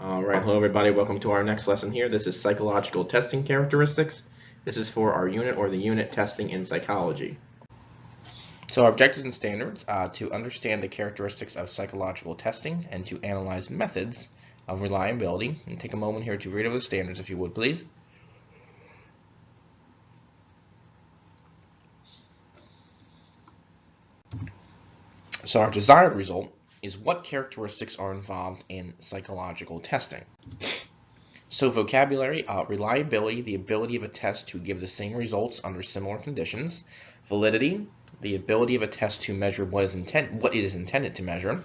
All right, hello everybody. Welcome to our next lesson here. This is psychological testing characteristics. This is for our unit or the unit testing in psychology. So our objectives and standards to understand the characteristics of psychological testing and to analyze methods of reliability. And take a moment here to read over the standards if you would, please. So our desired result is what characteristics are involved in psychological testing. So vocabulary, reliability, the ability of a test to give the same results under similar conditions. Validity, the ability of a test to measure what it is intended to measure.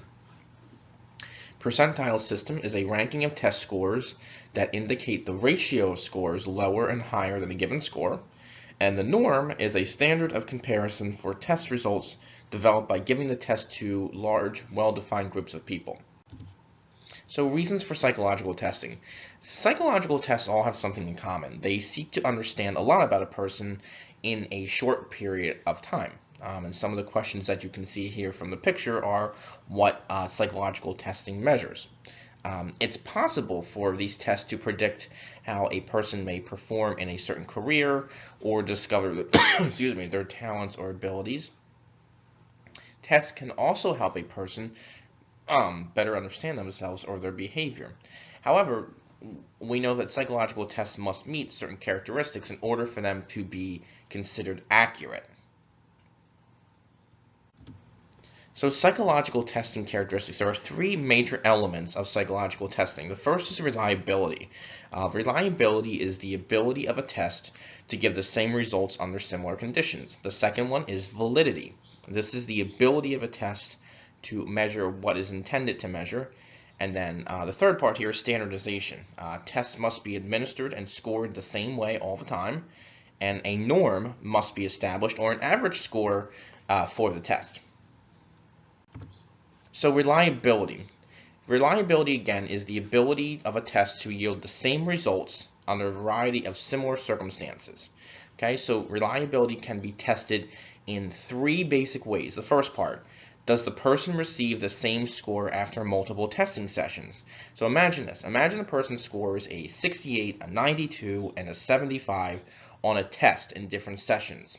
Percentile system is a ranking of test scores that indicate the ratio of scores lower and higher than a given score. And the norm is a standard of comparison for test results developed by giving the test to large, well-defined groups of people. So reasons for psychological testing. Psychological tests all have something in common. They seek to understand a lot about a person in a short period of time. And some of the questions that you can see here from the picture are what psychological testing measures. It's possible for these tests to predict how a person may perform in a certain career or discover their talents or abilities. Tests can also help a person better understand themselves or their behavior. However, we know that psychological tests must meet certain characteristics in order for them to be considered accurate. So psychological testing characteristics, there are three major elements of psychological testing. The first is reliability. Reliability is the ability of a test to give the same results under similar conditions. The second one is validity. This is the ability of a test to measure what is intended to measure. And then the third part here is standardization. Tests must be administered and scored the same way all the time, and a norm must be established or an average score for the test. So reliability. Reliability, again, is the ability of a test to yield the same results under a variety of similar circumstances. Okay, so reliability can be tested in three basic ways. The first part, does the person receive the same score after multiple testing sessions? So imagine this. Imagine a person scores a 68, a 92, and a 75 on a test in different sessions.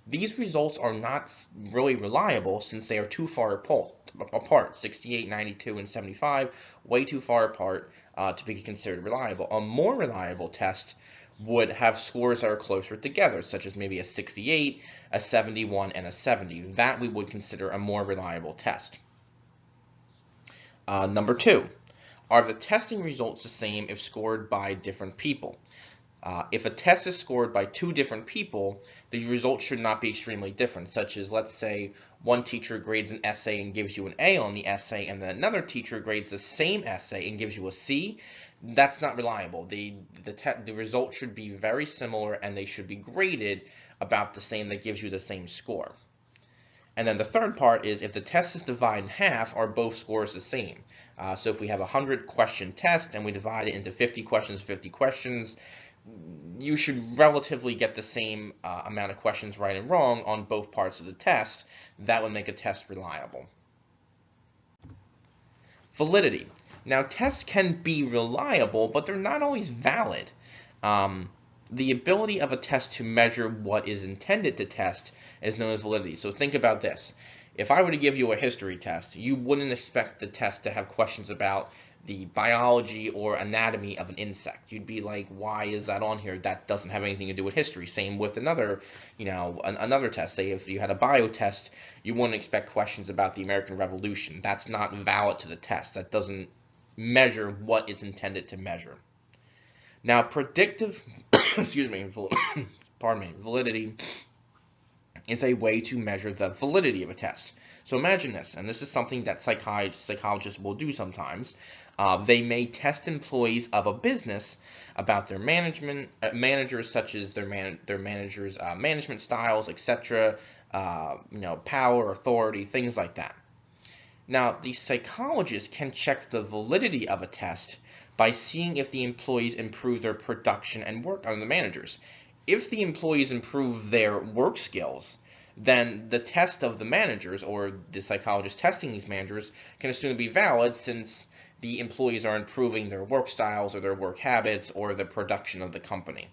These results are not really reliable since they are too far apart. 68, 92, and 75, way too far apart to be considered reliable. A more reliable test would have scores that are closer together, such as maybe a 68, a 71, and a 70. That we would consider a more reliable test. Number two, are the testing results the same if scored by different people? If a test is scored by two different people, the results should not be extremely different, such as, let's say, one teacher grades an essay and gives you an A on the essay, and then another teacher grades the same essay and gives you a C. That's not reliable. The result should be very similar, and they should be graded about the same. That gives you the same score. And then the third part is if the test is divided in half, are both scores the same? So if we have a 100-question test and we divide it into 50 questions, you should relatively get the same amount of questions right and wrong on both parts of the test. That would make a test reliable. Validity. Now, tests can be reliable, but they're not always valid. The ability of a test to measure what is intended to test is known as validity. So think about this. If I were to give you a history test, you wouldn't expect the test to have questions about the biology or anatomy of an insect. You'd be like, why is that on here? That doesn't have anything to do with history. Same with another test. Say if you had a bio test, you wouldn't expect questions about the American Revolution. That's not valid to the test. That doesn't measure what it's intended to measure. Now, predictive, validity is a way to measure the validity of a test. So imagine this, and this is something that psychologists will do sometimes. They may test employees of a business about their managers, such as their managers' management styles, etc. Power, authority, things like that. Now, the psychologist can check the validity of a test by seeing if the employees improve their production and work under the managers. If the employees improve their work skills, then the test of the managers, or the psychologist testing these managers, can assume to be valid since the employees are improving their work styles or their work habits or the production of the company.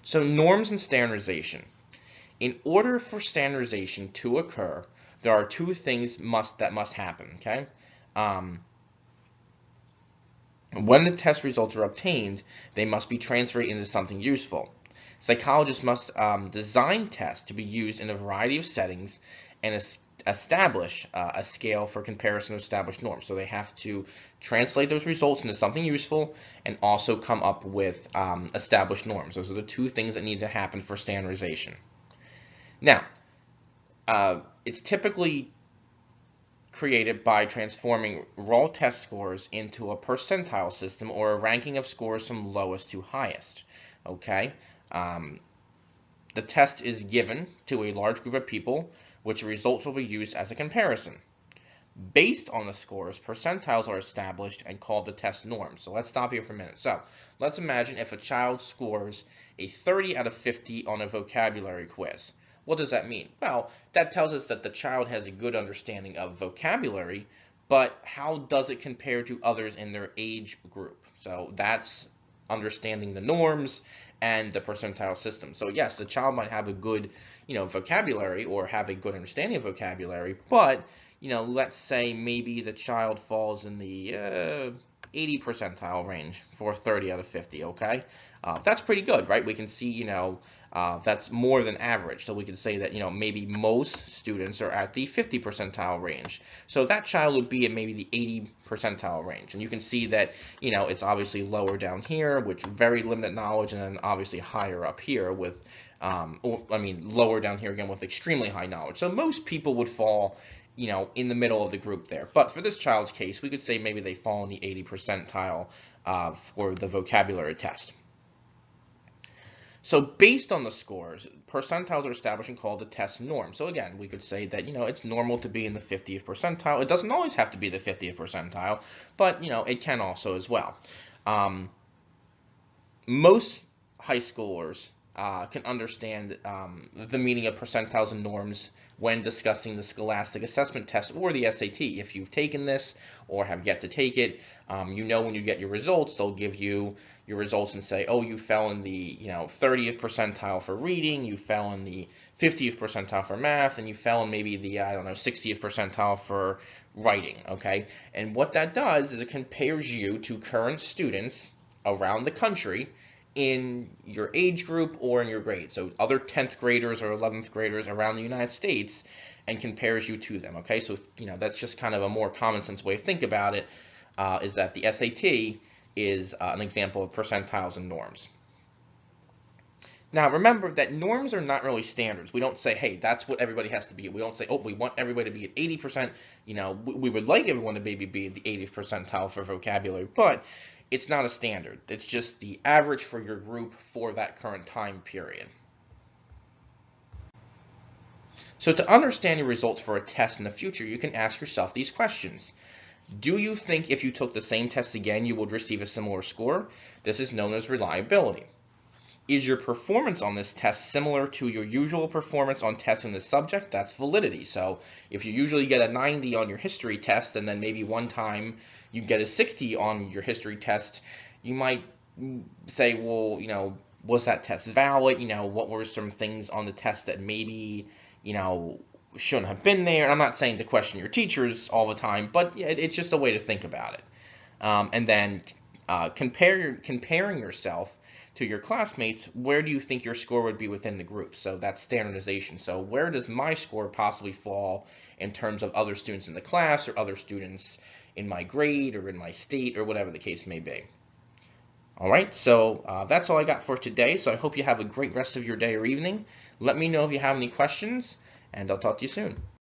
So norms and standardization. In order for standardization to occur, there are two things that must happen, okay? When the test results are obtained, they must be transferred into something useful. Psychologists must design tests to be used in a variety of settings and establish a scale for comparison of established norms. So they have to translate those results into something useful and also come up with established norms. Those are the two things that need to happen for standardization. Now, it's typically created by transforming raw test scores into a percentile system or a ranking of scores from lowest to highest. Okay, the test is given to a large group of people, which results will be used as a comparison. Based on the scores, percentiles are established and called the test norm. So let's stop here for a minute. So let's imagine if a child scores a 30 out of 50 on a vocabulary quiz. What does that mean? Well, that tells us that the child has a good understanding of vocabulary, but how does it compare to others in their age group? So that's understanding the norms and the percentile system. So yes, the child might have a good, vocabulary or have a good understanding of vocabulary, but, let's say maybe the child falls in the 80 percentile range for 30 out of 50, okay? That's pretty good, right? We can see, that's more than average. So we can say that, maybe most students are at the 50 percentile range. So that child would be at maybe the 80 percentile range. And you can see that, it's obviously lower down here with very limited knowledge, and then obviously higher up here with, lower down here again with extremely high knowledge. So most people would fall, in the middle of the group there. But for this child's case, we could say maybe they fall in the 80 percentile for the vocabulary test. So based on the scores, percentiles are established and called the test norm. So again, we could say that, it's normal to be in the 50th percentile. It doesn't always have to be the 50th percentile, but, it can also as well. Most high schoolers can understand the meaning of percentiles and norms when discussing the Scholastic Assessment Test or the SAT. If you've taken this or have yet to take it, when you get your results, they'll give you your results and say, oh, you fell in the 30th percentile for reading, you fell in the 50th percentile for math, and you fell in maybe the 60th percentile for writing. Okay, and what that does is it compares you to current students around the country in your age group or in your grade. So other 10th graders or 11th graders around the United States, and compares you to them. Okay, so that's just kind of a more common sense way to think about it, is that the SAT is an example of percentiles and norms. Now remember that norms are not really standards. We don't say, hey, that's what everybody has to be. We don't say, oh, we want everybody to be at 80%. We would like everyone to maybe be at the 80th percentile for vocabulary, but it's not a standard. It's just the average for your group for that current time period. So to understand your results for a test in the future, you can ask yourself these questions. Do you think if you took the same test again, you would receive a similar score? This is known as reliability. Is your performance on this test similar to your usual performance on testing the subject? That's validity. So if you usually get a 90 on your history test, and then maybe one time you get a 60 on your history test, you might say, well, was that test valid? What were some things on the test that maybe, shouldn't have been there? And I'm not saying to question your teachers all the time, but it's just a way to think about it. And then comparing yourself to your classmates, where do you think your score would be within the group? So that's standardization. So where does my score possibly fall in terms of other students in the class or other students in my grade or in my state or whatever the case may be? All right, so that's all I got for today. So I hope you have a great rest of your day or evening. Let me know if you have any questions, and I'll talk to you soon.